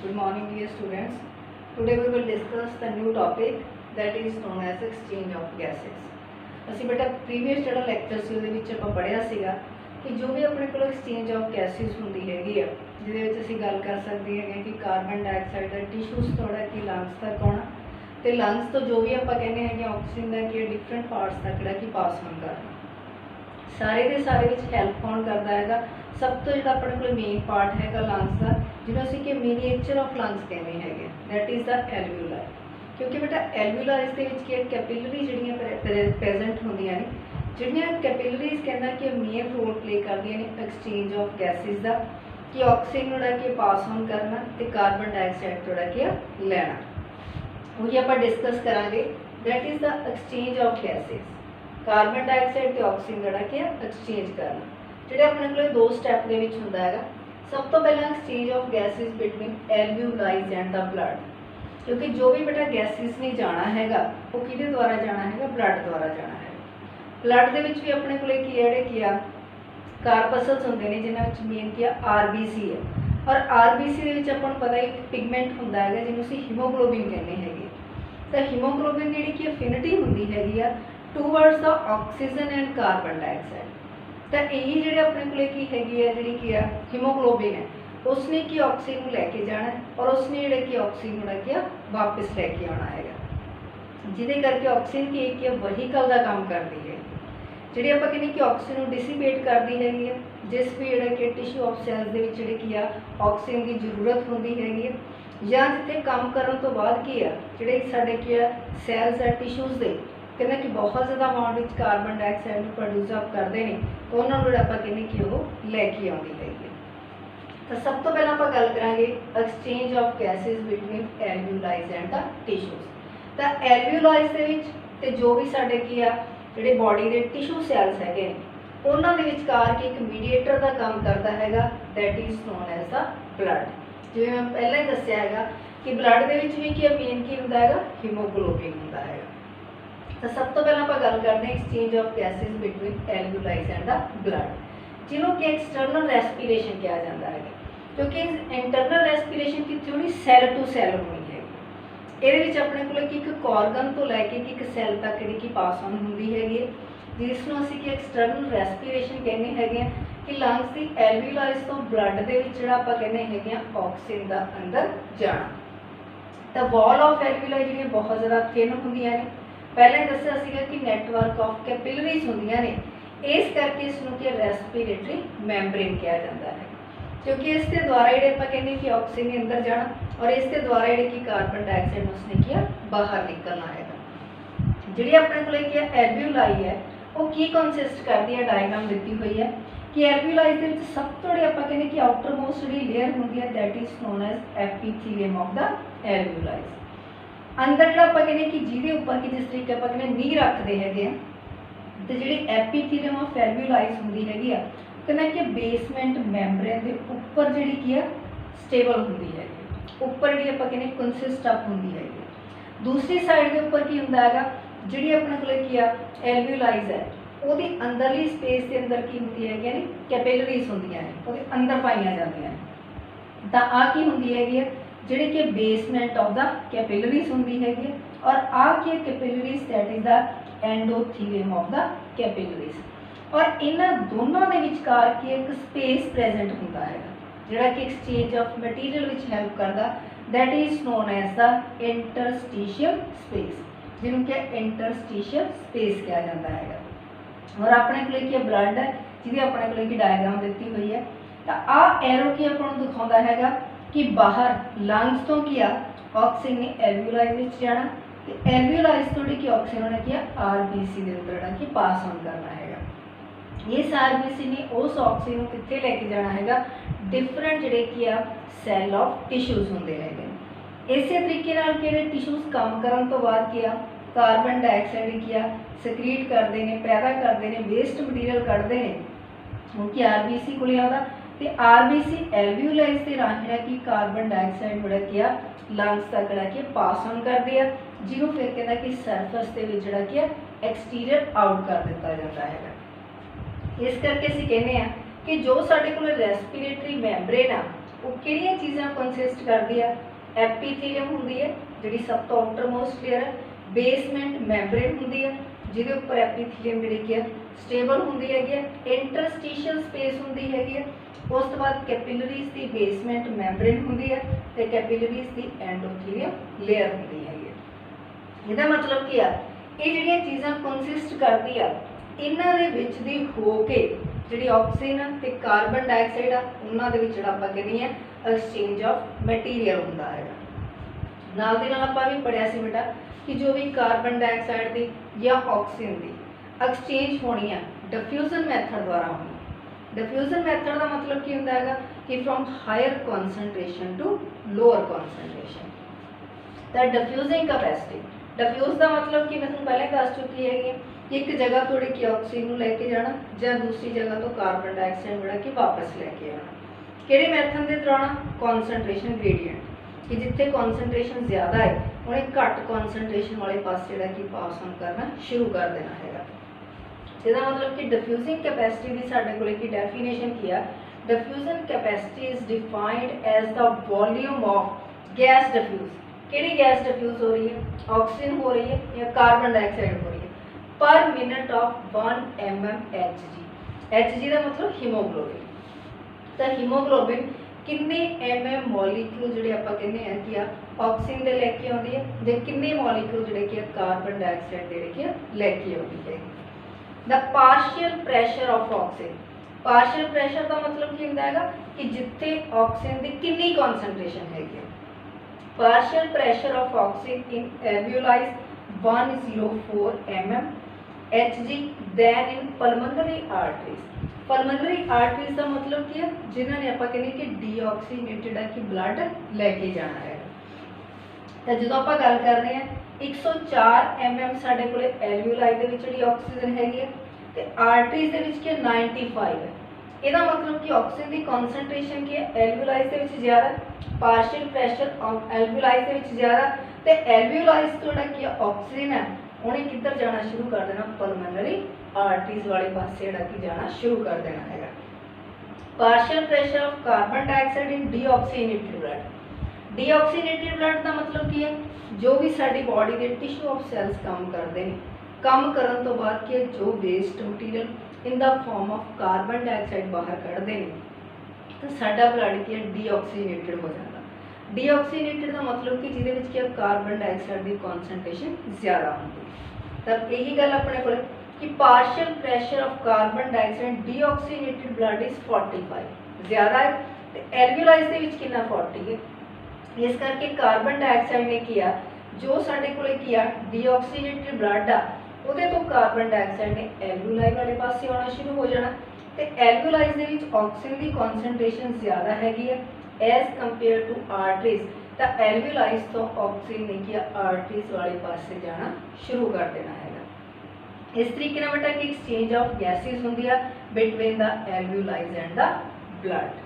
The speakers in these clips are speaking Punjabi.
Good morning, dear students. Today we will discuss the new topic that is known as exchange of gases. ਅਸੀਂ ਬੇਟਾ ਪ੍ਰੀਵੀਅਸ ਜਿਹੜਾ ਲੈਕਚਰ ਸੀ ਉਹਦੇ ਵਿੱਚ ਆਪਾਂ ਪੜ੍ਹਿਆ ਸੀਗਾ ਕਿ ਜੋ ਵੀ ਆਪਣੇ ਕੋਲ ਐਕਸਚੇਂਜ ਆਫ ਗੈਸਿਸ ਹੁੰਦੀ ਹੈਗੀ ਆ, ਜਿਹਦੇ ਵਿੱਚ ਅਸੀਂ ਗੱਲ ਕਰ ਸਕਦੇ ਹੈਗੇ ਕਿ ਕਾਰਬਨ ਡਾਈਆਕਸਾਈਡ ਦਾ ਟਿਸ਼ੂਸ ਥੋੜਾ ਕਿ ਲੰਗਸ ਤੱਕ ਆਉਣਾ ਤੇ ਲੰਗਸ ਤੋਂ ਜੋ ਵੀ ਆਪਾਂ ਕਹਿੰਦੇ ਹੈਗੇ ਆਕਸੀਜਨ ਦਾ ਕਿ ਡਿਫਰੈਂਟ ਪਾਰਟਸ ਤੱਕ ਜਿਹੜਾ ਕਿ ਪਾਸ ਹੋਣ ਕਰਨਾ। ਸਾਰੇ ਦੇ ਸਾਰੇ ਵਿੱਚ ਹੈਲਪ ਕੌਣ ਕਰਦਾ ਹੈਗਾ? ਸਭ ਤੋਂ ਜਿਹੜਾ ਆਪਣੇ ਕੋਲ ਮੇਨ ਪਾਰਟ ਹੈਗਾ ਲੰਗਸ ਦਾ, ਜਿਹਨੂੰ ਅਸੀਂ ਕਿ ਮਿਨੀਏਚਰ ਆਫ ਲੰਗਸ ਕਹਿੰਦੇ ਹੈਗੇ, ਦੈਟ ਇਜ਼ ਦਾ ਐਲਵਿਊਲਾਈ। ਕਿਉਂਕਿ ਬੇਟਾ ਐਲਵਿਊਲਾਈਜ਼ ਦੇ ਵਿੱਚ ਕੀ ਕੈਪਿਲਰੀ ਜਿਹੜੀਆਂ ਪ੍ਰੈਜ਼ੈਂਟ ਹੁੰਦੀਆਂ ਨੇ, ਜਿਹੜੀਆਂ ਕੈਪਿਲਰੀਜ਼ ਕਹਿੰਦਾ ਕਿ ਮੇਨ ਰੋਲ ਪਲੇ ਕਰਦੀਆਂ ਨੇ ਐਕਸਚੇਂਜ ਆਫ ਗੈਸਿਸ ਦਾ, ਕਿ ਆਕਸੀਜਨ ਜਿਹੜਾ ਕਿ ਪਾਸ ਔਨ ਕਰਨਾ ਤੇ ਕਾਰਬਨ ਡਾਈਆਕਸਾਈਡ ਜਿਹੜਾ ਕਿ ਲੈਣਾ। ਉਹੀ ਆਪਾਂ ਡਿਸਕਸ ਕਰਾਂਗੇ, that is the exchange of gases. Carbon dioxide ਤੇ ਆਕਸੀਜਨ ਜਿਹੜਾ ਕਿ ਐਕਸਚੇਂਜ ਕਰਨਾ, ਜਿਹੜੇ ਆਪਣੇ ਕੋਲ ਦੋ ਸਟੈਪ ਦੇ ਵਿੱਚ ਹੁੰਦਾ ਹੈਗਾ। ਸਭ ਤੋਂ ਪਹਿਲਾਂ exchange of gases between alveoli and the blood, ਕਿਉਂਕਿ ਜੋ ਵੀ ਬੇਟਾ ਗੈਸਿਸ ਨੇ ਜਾਣਾ ਹੈਗਾ ਉਹ ਕਿਹਦੇ ਦੁਆਰਾ ਜਾਣਾ ਹੈਗਾ? ਬਲੱਡ ਦੁਆਰਾ ਜਾਣਾ ਹੈ। ਬਲੱਡ ਦੇ ਵਿੱਚ ਵੀ ਆਪਣੇ ਕੋਲ ਕੀ ਜਿਹੜੇ ਕੀ ਆ ਕਾਰਪਸਲਸ ਹੁੰਦੇ ਨੇ, ਜਿਨ੍ਹਾਂ ਵਿੱਚ ਮੇਨ ਕੀ ਆ ਆਰਬੀਸੀ ਹੈ। ਔਰ ਆਰਬੀਸੀ ਦੇ ਵਿੱਚ ਆਪਾਂ ਨੂੰ ਪਤਾ ਇੱਕ ਪਿਗਮੈਂਟ ਹੁੰਦਾ ਹੈਗਾ ਜਿਹਨੂੰ ਅਸੀਂ ਹੀਮੋਗਲੋਬਿਨ ਕਹਿੰਦੇ ਹੈਗੇ। ਤਾਂ ਹੀਮੋਗਲੋਬਿਨ ਜਿਹੜੀ ਕਿ ਅਫਿਨਿਟੀ ਹੁੰਦੀ ਹੈਗੀ ਆ towards the oxygen and carbon dioxide. ਤਾਂ ਇਹੀ ਜਿਹੜੇ ਆਪਣੇ ਕੋਲੇ ਕੀ ਹੈਗੀ ਆ ਜਿਹੜੀ ਕੀ ਆ ਹੀਮੋਗਲੋਬਿਨ ਹੈ, ਉਸਨੇ ਕੀ ਆਕਸੀਜਨ ਨੂੰ ਲੈ ਕੇ ਜਾਣਾ ਔਰ ਉਸਨੇ ਜਿਹੜੇ ਕਿ ਆਕਸੀਜਨ ਜਿਹੜਾ ਕਿ ਵਾਪਸ ਲੈ ਕੇ ਆਉਣਾ ਹੈਗਾ, ਜਿਹਦੇ ਕਰਕੇ ਆਕਸੀਜਨ ਕੀ ਇੱਕ ਵਹੀਕਲ ਦਾ ਕੰਮ ਕਰਦੀ ਹੈ। ਜਿਹੜੀ ਆਪਾਂ ਕਹਿੰਦੇ ਕਿ ਆਕਸੀਜਨ ਨੂੰ ਡਿਸੀਪੇਟ ਕਰਦੀ ਹੈਗੀ ਹੈ, ਜਿਸ ਵੀ ਜਿਹੜਾ ਕਿ ਟਿਸ਼ੂ ਆਫ ਸੈਲਸ ਦੇ ਵਿੱਚ ਜਿਹੜੀ ਕੀ ਆ ਆਕਸੀਜਨ ਦੀ ਜ਼ਰੂਰਤ ਹੁੰਦੀ ਹੈਗੀ ਹੈ, ਜਾਂ ਜਿੱਥੇ ਕੰਮ ਕਰਨ ਤੋਂ ਬਾਅਦ ਕੀ ਆ ਜਿਹੜੇ ਸਾਡੇ ਕੀ ਆ ਸੈਲਸ ਆ ਟਿਸ਼ੂਜ਼ ਦੇ ਕਹਿੰਦਾ ਕਿ ਬਹੁਤ ਜ਼ਿਆਦਾ ਅਮਾਊਂਟ ਵਿੱਚ ਕਾਰਬਨ ਡਾਈਆਕਸਾਈਡ ਨੂੰ ਪ੍ਰੋਡਿਊਸ ਆਪ ਕਰਦੇ ਨੇ, ਤਾਂ ਉਹਨਾਂ ਨੂੰ ਜਿਹੜਾ ਆਪਾਂ ਕਹਿੰਦੇ ਕਿ ਉਹ ਲੈ ਕੇ ਆਉਂਦੀ ਹੈਗੀ। ਤਾਂ ਸਭ ਤੋਂ ਪਹਿਲਾਂ ਆਪਾਂ ਗੱਲ ਕਰਾਂਗੇ exchange of gases between alveoli and the tissues. ਤਾਂ ਐਲਵਿਊਲਾਈਜ਼ ਦੇ ਵਿੱਚ ਤੇ ਜੋ ਵੀ ਸਾਡੇ ਕੀ ਆ ਜਿਹੜੇ ਬਾਡੀ ਦੇ ਟਿਸ਼ੂ ਸੈਲਸ ਹੈਗੇ ਨੇ, ਉਹਨਾਂ ਦੇ ਵਿਚਕਾਰ ਕੀ ਇੱਕ ਮੀਡੀਏਟਰ ਦਾ ਕੰਮ ਕਰਦਾ ਹੈਗਾ, that is known as the blood. ਜਿਵੇਂ ਮੈਂ ਪਹਿਲਾਂ ਹੀ ਦੱਸਿਆ ਹੈਗਾ ਕਿ ਬਲੱਡ ਦੇ ਵਿੱਚ ਵੀ ਕੀ ਮੇਨ ਕੀ ਹੁੰਦਾ ਹੈਗਾ? ਹੀਮੋਗਲੋਬਿਨ ਹੁੰਦਾ ਹੈਗਾ। ਤਾਂ ਸਭ ਤੋਂ ਪਹਿਲਾਂ ਆਪਾਂ ਗੱਲ ਕਰਦੇ ਹਾਂ exchange of gases between alveoli and the blood, ਜਿਹਨੂੰ ਕਿ ਐਕਸਟਰਨਲ ਰੈਸਪੀਰੇਸ਼ਨ ਕਿਹਾ ਜਾਂਦਾ ਹੈਗਾ। ਕਿਉਂਕਿ ਇੰਟਰਨਲ ਰੈਸਪੀਰੇਸ਼ਨ ਕਿੱਥੇ ਹੋਣੀ? ਸੈੱਲ ਟੂ ਸੈੱਲ ਹੋਣੀ ਹੈ। ਇਹਦੇ ਵਿੱਚ ਆਪਣੇ ਕੋਲ ਕਿ ਇੱਕ ਕਾਰਗਨ ਤੋਂ ਲੈ ਕੇ ਇੱਕ ਸੈੱਲ ਤੱਕ ਜਿਹੜੀ ਕਿ ਪਾਸ ਆਨ ਹੁੰਦੀ ਹੈਗੀ, ਜਿਸ ਨੂੰ ਅਸੀਂ ਕਿ ਐਕਸਟਰਨਲ ਰੈਸਪੀਰੇਸ਼ਨ ਕਹਿੰਦੇ ਹੈਗੇ ਆ, ਕਿ ਲੰਗਸ ਦੀ ਐਲਵਿਊਲਾਈਜ਼ ਤੋਂ ਬਲੱਡ ਦੇ ਵਿੱਚ ਜਿਹੜਾ ਆਪਾਂ ਕਹਿੰਦੇ ਹੈਗੇ ਆ ਆਕਸੀਜਨ ਦਾ ਅੰਦਰ ਜਾਣਾ। ਤਾਂ ਵਾਲ ਆਫ ਐਲਵਿਊਲਾਈ ਜਿਹੜੀਆਂ ਬਹੁਤ ਜ਼ਿਆਦਾ ਥਿਨ ਹੁੰਦੀਆਂ ਨੇ, ਪਹਿਲਾਂ ਹੀ ਦੱਸਿਆ ਸੀਗਾ ਕਿ ਨੈਟਵਰਕ ਆਫ ਕੈਪਿਲਰੀਜ਼ ਹੁੰਦੀਆਂ ਨੇ, ਇਸ ਕਰਕੇ ਇਸ ਨੂੰ ਕਿ ਰੈਸਪੀਰੇਟਰੀ ਮੈਂਬਰੇਨ ਕਿਹਾ ਜਾਂਦਾ ਹੈ। ਕਿਉਂਕਿ ਇਸ ਦੇ ਦੁਆਰਾ ਜਿਹੜੇ ਆਪਾਂ ਕਹਿੰਦੇ ਕਿ ਆਕਸੀਜਨ ਅੰਦਰ ਜਾਣਾ ਔਰ ਇਸ ਦੇ ਦੁਆਰਾ ਜਿਹੜੇ ਕਿ ਕਾਰਬਨ ਡਾਈਆਕਸਾਈਡ ਉਸਨੇ ਕੀ ਬਾਹਰ ਨਿਕਲਣਾ ਹੈਗਾ। ਜਿਹੜੀ ਆਪਣੇ ਕੋਲ ਕੀ ਐਲਵਿਊਲਾਈ ਹੈ ਉਹ ਕੀ ਕੰਸਿਸਟ ਕਰਦੀ ਹੈ? ਡਾਇਗਰਾਮ ਦਿੱਤੀ ਹੋਈ ਹੈ ਕਿ ਐਲਵਿਊਲਾਈਜ਼ ਦੇ ਵਿੱਚ ਸਭ ਤੋਂ ਜਿਹੜੀ ਆਪਾਂ ਕਹਿੰਦੇ ਕਿ ਆਊਟਰ ਮੋਸਟ ਜਿਹੜੀ ਲੇਅਰ ਹੁੰਦੀ ਹੈ, that is known as epithelium of the alveoli. ਅੰਦਰ ਜਿਹੜਾ ਆਪਾਂ ਕਹਿੰਦੇ ਕਿ ਜਿਹਦੇ ਉੱਪਰ ਕਿ ਜਿਸ ਤਰੀਕੇ ਆਪਾਂ ਕਹਿੰਦੇ ਨੀਂਹ ਰੱਖਦੇ ਹੈਗੇ ਆ, ਤੇ ਜਿਹੜੀ ਐਪੀਥੀਲੀਅਮ ਆਫ ਐਲਵਿਊਲਾਈਜ਼ ਹੁੰਦੀ ਹੈਗੀ ਆ, ਕਹਿੰਦਾ ਕਿ ਬੇਸਮੈਂਟ ਮੈਂਬਰੇਨ ਦੇ ਉੱਪਰ ਜਿਹੜੀ ਕੀ ਆ ਸਟੇਬਲ ਹੁੰਦੀ ਹੈ, ਉੱਪਰ ਜਿਹੜੀ ਆਪਾਂ ਕਹਿੰਦੇ ਕੰਸਿਸਟ ਆਪ ਹੁੰਦੀ ਹੈਗੀ। ਦੂਸਰੀ ਸਾਈਡ ਦੇ ਉੱਪਰ ਕੀ ਹੁੰਦਾ ਹੈਗਾ? ਜਿਹੜੀ ਆਪਣੇ ਕੋਲ ਕੀ ਆ ਐਲਵਿਊਲਾਈਜ਼ ਹੈ, ਉਹਦੀ ਅੰਦਰਲੀ ਸਪੇਸ ਦੇ ਅੰਦਰ ਕੀ ਹੁੰਦੀ ਹੈਗੀਆਂ ਨੇ? ਕੈਪਿਲਰੀਜ਼ ਹੁੰਦੀਆਂ ਨੇ, ਉਹਦੇ ਅੰਦਰ ਪਾਈਆਂ ਜਾਂਦੀਆਂ ਨੇ। ਤਾਂ ਆਹ ਕੀ ਹੁੰਦੀ ਹੈਗੀ ਆ? ਜਿਹੜੀ ਕਿ ਬੇਸਮੈਂਟ ਆਫ ਦਾ ਕੈਪਿਲਰੀਜ਼ ਹੁੰਦੀ ਹੈਗੀ ਹੈ, ਔਰ ਆਹ ਕੀ ਕੈਪਿਲਰੀਜ਼ ਦੈਟ ਇਜ਼ ਦਾ ਐਂਡੋਥੀਲੀਅਮ ਆਫ ਦਾ ਕੈਪਿਲਰੀਜ਼। ਔਰ ਇਹਨਾਂ ਦੋਨਾਂ ਦੇ ਵਿਚਕਾਰ ਕੀ ਇੱਕ ਸਪੇਸ ਪ੍ਰੈਜ਼ੈਂਟ ਹੁੰਦਾ ਹੈਗਾ, ਜਿਹੜਾ ਕਿ ਐਕਸਚੇਂਜ ਆਫ ਮਟੀਰੀਅਲ ਵਿੱਚ ਹੈਲਪ ਕਰਦਾ, that is known as the interstitial space, ਜਿਹਨੂੰ ਕਿ ਇੰਟਰਸਟੀਸ਼ੀਅਲ ਸਪੇਸ ਕਿਹਾ ਜਾਂਦਾ ਹੈਗਾ। ਔਰ ਆਪਣੇ ਕੋਲ ਕੀ ਬਲੱਡ ਹੈ, ਜਿਹਦੀ ਆਪਣੇ ਕੋਲ ਕੀ ਡਾਇਗਰਾਮ ਦਿੱਤੀ ਹੋਈ ਹੈ। ਤਾਂ ਆਹ ਐਰੋ ਕੀ ਆਪਾਂ ਨੂੰ ਦਿਖਾਉਂਦਾ ਹੈਗਾ ਕਿ ਬਾਹਰ ਲੰਗਸ ਤੋਂ ਕੀ ਆ ਆਕਸੀਜਨ ਨੇ ਐਲਵਿਊਲਾਈਜ਼ ਵਿੱਚ ਜਾਣਾ, ਤੇ ਐਲਵਿਊਲਾਈਜ਼ ਤੋਂ ਜਿਹੜੀ ਕਿ ਆਕਸੀਜਨ ਨੇ ਕੀ ਆਰਬੀਸੀ ਦੇ ਅੰਦਰ ਜਿਹੜਾ ਕਿ ਪਾਸ ਆਨ ਕਰਨਾ ਹੈਗਾ। ਇਸ ਆਰਬੀਸੀ ਨੇ ਉਸ ਆਕਸੀਜਨ ਨੂੰ ਕਿੱਥੇ ਲੈ ਕੇ ਜਾਣਾ ਹੈਗਾ? ਡਿਫਰੈਂਟ ਜਿਹੜੇ ਕੀ ਆ ਸੈੱਲ ਆਫ ਟਿਸ਼ੂਜ਼ ਹੁੰਦੇ ਹੈਗੇ। ਇਸੇ ਤਰੀਕੇ ਨਾਲ ਕਿਹੜੇ ਟਿਸ਼ੂਜ਼ ਕੰਮ ਕਰਨ ਤੋਂ ਬਾਅਦ ਕੀ ਆ ਕਾਰਬਨ ਡਾਈਆਕਸਾਈਡ ਕੀ ਆ ਸਕਰੀਟ ਕਰਦੇ ਨੇ, ਪੈਦਾ ਕਰਦੇ ਨੇ, ਵੇਸਟ ਮਟੀਰੀਅਲ ਕੱਢਦੇ ਨੇ, ਕਿਉਂਕਿ ਆਰਬੀਸੀ ਕੋਲ ਆਉਂਦਾ, ਤੇ ਆਰਬੀਸੀ ਐਲਵਿਊਲਾਈਜ਼ ਦੇ ਰਾਹੀਂ ਜਿਹੜਾ ਕਿ ਕਾਰਬਨ ਡਾਈਆਕਸਾਈਡ ਜਿਹੜਾ ਕੀ ਆ ਲੰਗਸ ਤੱਕ ਜਿਹੜਾ ਕਿ ਪਾਸ ਆਨ ਕਰਦੇ ਆ, ਜਿਹਨੂੰ ਫਿਰ ਕਹਿੰਦਾ ਕਿ ਸਰਫੇਸ ਦੇ ਵਿੱਚ ਜਿਹੜਾ ਕੀ ਆ ਐਕਸਟੀਰੀਅਰ ਆਊਟ ਕਰ ਦਿੱਤਾ ਜਾਂਦਾ ਹੈਗਾ। ਇਸ ਕਰਕੇ ਅਸੀਂ ਕਹਿੰਦੇ ਆ ਕਿ ਜੋ ਸਾਡੇ ਕੋਲ ਰੈਸਪੀਰੇਟਰੀ ਮੈਂਬਰੇਨ ਆ वो किहड़ियां चीज़ां कंसिस्ट करदी है? एपीथीलियम हुंदी है जिहड़ी सब तो आउटरमोस्ट लेयर है, बेसमेंट मैम्ब्रेन हुंदी है जिहदे उपर एपीथीलियम जिहड़ी कि स्टेबल हुंदी हैगी है, इंटरस्टिशियल स्पेस हुंदी हैगी है, उस तो बाद कैपिलरीज की बेसमेंट मैम्ब्रेन हुंदी है ते कैपिलरीज की एंडोथीलियम लेयर हुंदी हैगी है। इहदा मतलब की है ये जिहड़ियां चीज़ां कंसिस्ट करदी आ इन्हां दे विच दी हो के जिहड़ी ऑक्सीजन ते कार्बन डाइऑक्साइड आ उन्हां दे विच जिहड़ा आपां कहने आ एक्सचेंज ऑफ मटीरियल हुंदा हैगा। नाल दे नाल आपां भी पढ़िया सी बेटा कि जो भी कार्बन डाइऑक्साइड दी या ऑक्सीजन दी एक्सचेंज होनी है डिफ्यूजन मैथड द्वारा होनी। डिफ्यूजन मैथड का मतलब की होंदा हैगा कि from higher concentration to lower concentration. तो डिफ्यूजिंग कैपेसिटी, डिफ्यूज का मतलब कि मैं तुहानूं पहले दस चुकी है कि एक जगह तो कि ऑक्सीजन लैके जाना या दूसरी जगह तो कार्बन डाइऑक्साइड जोड़ा कि वापस लैके आना। किहड़े मैथड के दौरान? कॉन्सनट्रेशन ग्रेडियंट, कि जिथे कॉन्सनट्रेशन ज़्यादा है उन्हें घट कॉन्सनट्रेशन वाले पास जोड़ा कि पास ऑन करना शुरू कर देना है। इसका मतलब कि डिफ्यूजिंग कैपेसिटी की साढ़े को डेफिनेशन की है, diffusion capacity is defined as the volume of gas diffuse. किहड़ी गैस डिफ्यूज हो रही है? ऑक्सीजन हो रही है या कार्बन डाइऑक्साइड हो रही है पर मिनट ऑफ 1 mm Hg का मतलब हीमोग्लोबिन। तो हीमोग्लोबिन किन्ने mm मॉलीक्यूल जिहड़े आपां कहने हैं कि ऑक्सीजन दे लैके आउंदी है ते किन्ने मॉलीक्यूल जिहड़े कि कार्बन डाइऑक्साइड जिहड़े कि लैके आउंदी है। The partial pressure of oxygen, partial pressure का मतलब की होंदा हैगा कि जिथे ऑक्सीजन की कितनी कॉन्सनट्रेशन हैगी। Partial pressure of oxygen in alveoli 104 mm Hg than in pulmonary arteries. Pulmonary arteries का मतलब की है जिन्होंने आप कहने कि डीऑक्सीनेटेड है कि ब्लड लैके जाना है। तो जो आप गल कर रहे हैं 104 mm साढ़े को एल्वियोलाई दे विच जिहड़ी ऑक्सीजन हैगी है ते आर्टरीज दे विच 95 है। ਇਹਦਾ मतलब कि ऑक्सीजन की कॉन्सनट्रेशन की है एल्वियोलाइज दे विच ज़्यादा, पार्शियल प्रेशर एल्वियोलाइज दे विच ज़्यादा ते एल्वियोलाइज तो जिहड़ा कि ऑक्सीजन है उन्हें किधर जाना शुरू कर देना? पल्मोनरी आर्टरीज वाले पासे जिहड़ा कि जाना शुरू कर देना है। Partial pressure of carbon dioxide in deoxygenated blood. Deoxygenated blood का मतलब की है जो भी साडी बॉडी के टिश्यू ऑफ सैल्स काम करते हैं, काम करन तो बाद कि जो waste material in the form of carbon dioxide बाहर कढ़ते हैं तो साडा ब्लड की डीऑक्सीनेटेड हो जाता। डीऑक्सीनेटेड का मतलब कि जिहदे विच कि कार्बन डाइऑक्साइड की कॉन्सनट्रेशन ज़्यादा होती है। तब यही गल अपने को कि partial pressure of carbon dioxide deoxygenated blood is 45 ज़्यादा है तो एल्वियोलाइज दे विच कितना 40 है। इस करके कार्बन डाइऑक्साइड ने किया जो साडे कोले किया डीऑक्सीनेटेड ब्लड आ उहदे तो कार्बन डाइऑक्साइड ने एल्वियोलाई वाले पासे आना शुरू हो जाना तो एल्वियोलाइज दे विच ऑक्सीजन की कॉन्सनट्रेशन ज़्यादा हैगी है एज कंपेयर टू आर्टरीज। तो एल्वियोलाइज तो ऑक्सीजन ने किया आर्टरीज वाले पासे जाना शुरू कर देना है। इस तरीके ना बेटा कि एक्सचेंज ऑफ गैसेस होंदी है between the एल्वियोलाइज and the blood.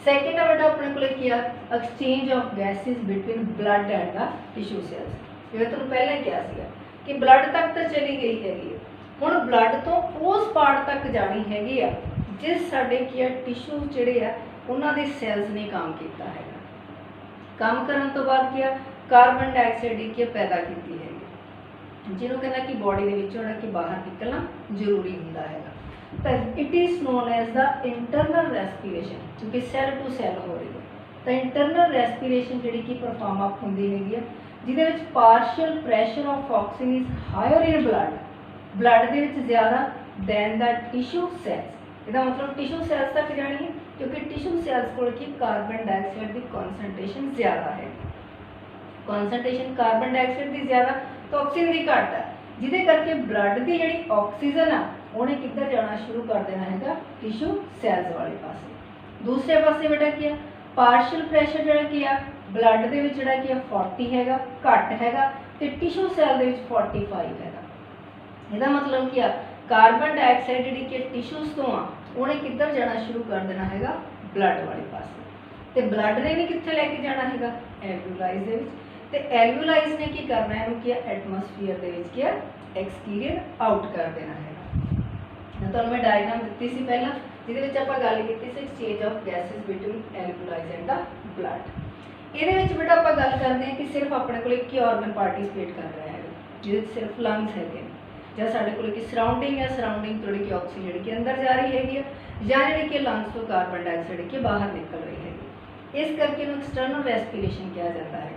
Second ना बेटा अपने को किया exchange of gases between blood and the tissue cells. जिवें तुहानूं पहले किया सीगा कि ब्लड तक तो चली गई हैगी हुण ब्लड तो उस पार्ट तक जानी हैगी आ जिस साडे की टिश्यू जिहड़े आ उन्हां दे सैल्स ने काम किया है। काम करन तो बाद किया कार्बन डाइऑक्साइड की पैदा की है जिन्होंने कहना कि बॉडी के विचों कि बाहर निकलना जरूरी होंदा है। तो it is known as the internal respiration क्योंकि सैल टू सैल हो रही है। तो इंटरनल रेस्पिरेशन जी कि परफॉर्म अप होंगी है जिहदे विच partial pressure of oxygen is higher in blood, blood दे विच ज़्यादा दैन द टिश्यू सैल्स। इसका मतलब टिश्यू सैल्स तक जानी है क्योंकि टिश्यू सैल्स को कार्बन डाइऑक्साइड की कॉन्सनट्रेशन ज़्यादा है। कॉन्सनट्रेशन कार्बन डाइऑक्साइड की ज़्यादा तो ऑक्सीजन की घट है जिहदे करके ब्लड की जी ऑक्सीजन आ उन्हें किधर जाना शुरू कर देना है टिश्यू सैल्स वाले पासे। दूसरे पासे बेटा क्या पार्शियल प्रेशर जोड़ा कि ब्लड के जोड़ा कि 40 है घट है तो टिश्यू सैल के 45 है। इसका मतलब क्या कार्बन डाइऑक्साइड जी टिश्यूज तो आ उन्हें किधर जाना शुरू कर देना है ब्लड वाले पासे। तो ब्लड ने भी कितने लैके जाना है एल्वियोलाइज तो एल्वियोलाइज ने की करना है कि एटमोसफीयर के एक्सपीरियर आउट कर देना है। तो मैं डायग्राम दी सी पहला ਜਿਹਦੇ ਵਿੱਚ ਆਪਾਂ ਗੱਲ ਕੀਤੀ ਸੀ exchange of gases between alveoli and the blood. ਇਹਦੇ ਵਿੱਚ ਬੇਟਾ ਆਪਾਂ ਗੱਲ ਕਰਦੇ ਹਾਂ ਕਿ ਸਿਰਫ ਆਪਣੇ ਕੋਲ ਇੱਕ ਹੀ ਆਰਗਨ ਪਾਰਟਿਸਿਪੇਟ ਕਰ ਰਿਹਾ ਹੈ, ਜਿਹਦੇ ਵਿੱਚ ਸਿਰਫ ਲੰਗਸ ਹੈਗੇ ਨੇ, ਜਾਂ ਸਾਡੇ ਕੋਲ ਕਿ ਸਰਾਊਂਡਿੰਗ ਹੈ, ਸਰਾਊਂਡਿੰਗ ਤੋਂ ਜਿਹੜੀ ਕਿ ਆਕਸੀਜਨ ਜਿਹੜੀ ਕਿ ਅੰਦਰ ਜਾ ਰਹੀ ਹੈਗੀ ਆ, ਜਾਂ ਜਿਹੜੀ ਕਿ ਲੰਗਸ ਤੋਂ ਕਾਰਬਨ ਡਾਈਆਕਸਾਈਡ ਜਿਹੜੀ ਕਿ ਬਾਹਰ ਨਿਕਲ ਰਹੀ ਹੈਗੀ। ਇਸ ਕਰਕੇ ਇਹਨੂੰ ਐਕਸਟਰਨਲ ਰੈਸਪੀਰੇਸ਼ਨ ਕਿਹਾ ਜਾਂਦਾ ਹੈ।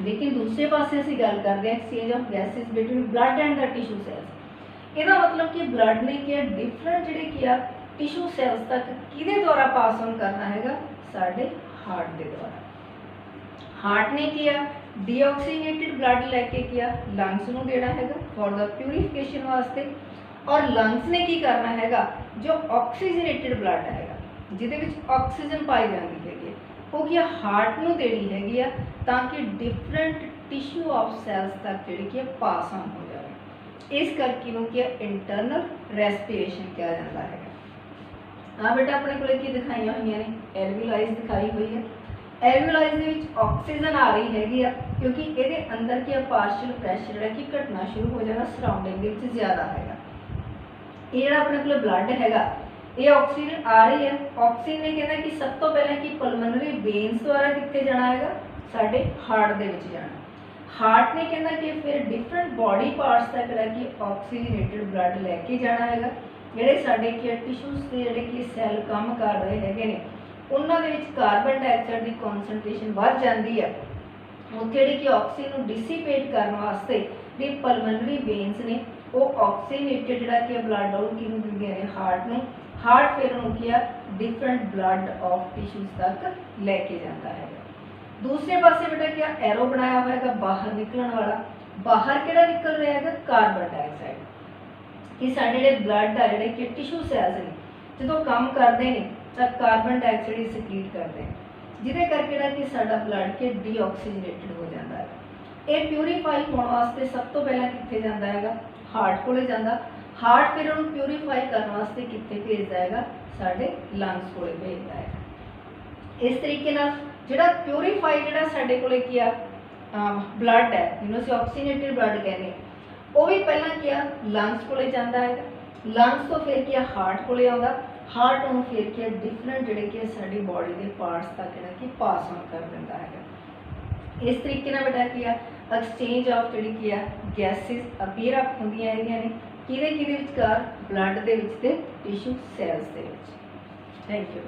लेकिन दूसरे पासे ਅਸੀਂ ਗੱਲ ਕਰਦੇ ਹਾਂ exchange of gases between blood and the tissue cells. ਇਹਦਾ मतलब कि ब्लड ने क्या डिफरेंट ਜਿਹੜੇ ਕੀ ਆ टिश्यू सैल्स तक किहदे द्वारा पास ऑन करना हैगा, ਸਾਡੇ हार्ट ਦੇ द्वारा। हार्ट ने किया डीऑक्सीजनेटेड ब्लड लैके किया लंग्स ਨੂੰ देना हैगा फॉर द प्यूरिफिकेशन वास्ते, और लंग्स ने की करना हैगा जो ऑक्सीजनेटेड ब्लड हैगा ਜਿਹਦੇ ਵਿੱਚ ਆਕਸੀਜਨ ਪਾਈ ਜਾਂਦੀ ਹੈਗੀ ਉਹ ਕੀ ਹਾਰਟ ਨੂੰ ਦੇਣੀ ਹੈਗੀ ਆ ਤਾਂ ਕਿ ਡਿਫਰੈਂਟ ਟਿਸ਼ੂ ਆਫ ਸੈਲਸ ਤੱਕ ਜਿਹੜੀ ਕਿ ਪਾਸ ਆਨ ਹੋ ਜਾਵੇ। ਇਸ ਕਰਕੇ ਨੂੰ ਕੀ ਇੰਟਰਨਲ ਰੈਸਪੀਰੇਸ਼ਨ ਕਿਹਾ ਜਾਂਦਾ ਹੈਗਾ। ਆ ਬੇਟਾ ਆਪਣੇ ਕੋਲੇ ਕੀ ਦਿਖਾਈਆਂ ਹੋਈਆਂ ਨੇ, ਐਲਵੂਲਾਈਜ਼ ਦਿਖਾਈ ਹੋਈ ਹੈ। ਐਲਵੂਲਾਈਜ਼ ਦੇ ਵਿੱਚ ਆਕਸੀਜਨ ਆ ਰਹੀ ਹੈਗੀ ਆ ਕਿਉਂਕਿ ਇਹਦੇ ਅੰਦਰ ਕੀ ਪਾਰਸ਼ਲ ਪ੍ਰੈਸ਼ਰ ਜਿਹੜਾ ਕਿ ਘਟਣਾ ਸ਼ੁਰੂ ਹੋ ਜਾਣਾ ਸਰਾਊਂਡਿੰਗ ਦੇ ਵਿੱਚ ਜ਼ਿਆਦਾ ਹੈਗਾ। ਇਹ ਜਿਹੜਾ ਆਪਣੇ ਕੋਲੇ ਬਲੱਡ ਹੈਗਾ ਇਹ ਆਕਸੀਜਨ आ रही है, ਆਕਸੀਜਨ ਨੇ ਕਹਿੰਦਾ ਕਿ ਸਭ ਤੋਂ ਪਹਿਲਾਂ ਕਿ ਪਲਮਨਰੀ ਵੇਨਸ ਦੁਆਰਾ ਕਿੱਥੇ ਜਾਣਾ ਹੈਗਾ, ਸਾਡੇ ਹਾਰਟ ਦੇ ਵਿੱਚ ਜਾਣਾ। ਹਾਰਟ ਨੇ ਕਹਿੰਦਾ ਕਿ ਫਿਰ ਡਿਫਰੈਂਟ ਬਾਡੀ ਪਾਰਟਸ ਤੱਕ ਜਿਹੜਾ ਕਿ ਆਕਸੀਜਨੇਟਡ ਬਲੱਡ ਲੈ ਕੇ ਜਾਣਾ ਹੈਗਾ। ਜਿਹੜੇ ਸਾਡੇ ਕੀ ਟਿਸ਼ੂਸ ਤੇ ਜਿਹੜੇ ਕਿ ਸੈੱਲ ਕੰਮ ਕਰ ਰਹੇ ਹੈਗੇ ਨੇ ਉਹਨਾਂ ਦੇ ਵਿੱਚ ਕਾਰਬਨ ਡਾਈਆਕਸਾਈਡ ਦੀ ਕਨਸੈਂਟ੍ਰੇਸ਼ਨ ਵੱਧ ਜਾਂਦੀ ਹੈ। ਉੱਥੇ ਜਿਹੜੀ ਕਿ ਆਕਸੀਜਨ ਨੂੰ ਡਿਸੀਪੇਟ ਕਰਨ ਵਾਸਤੇ ਜਿਹੜੀ ਪਲਮਨਰੀ ਵੇਨਸ ਨੇ ਉਹ ਆਕਸੀਜਨੇਟਡ ਜਿਹੜਾ ਕਿ ਬਲੱਡ ਉਹ ਕਿਹਨੂੰ ਦਿੰਦੀਆਂ ਨੇ, ਹਾਰਟ ਨੂੰ। हार्ट फिर उन्होंने किया डिफरेंट ब्लड ऑफ टिश्यूज तक लेके जाता है। दूसरे पासे बेटा क्या एरो बनाया हुआ है बाहर निकलने वाला, बाहर केड़ा निकल रहा है कार्बन डाइऑक्साइड कि साडे जिहड़े ब्लड आ जिहड़े कि टिश्यू सैल्स ने जो काम करते हैं तो कार्बन डाइऑक्साइड ही सिक्रीट करते हैं जिहदे करके जिहड़ा कि साडा ब्लड के डीऑक्सीजनेटेड हो जाता है। ये प्यूरीफाई होने वास्ते सब तो पहला कित्थे जाता है, हार्ट कोले जाता। हार्ट फिर उन्होंने प्यूरीफाई करने वास्ते कितने भेजता है, साढ़े लंग्स को भेजता है। इस तरीके नाल जिहड़ा प्यूरीफाई जिहड़ा साढ़े कोले किया ब्लड है जिन्होंने असीं ऑक्सीजनेटेड ब्लड कहने वो भी पहला किया लंग्स को जाता है, लंग्स तो फिर किया हार्ट को आता, हार्ट उन्होंने फिर किया डिफरेंट जिहड़े कि साडी बॉडी के पार्ट्स तक जिहड़ा कि पास ऑन कर दिंदा है। इस तरीके नाल बेटा किया एक्सचेंज ऑफ जिहड़ी की गैसिस अपीयर अप होंदियां हैगियां ने किहदे विचकार ब्लड दे विच ते tissue cells they which. Thank you.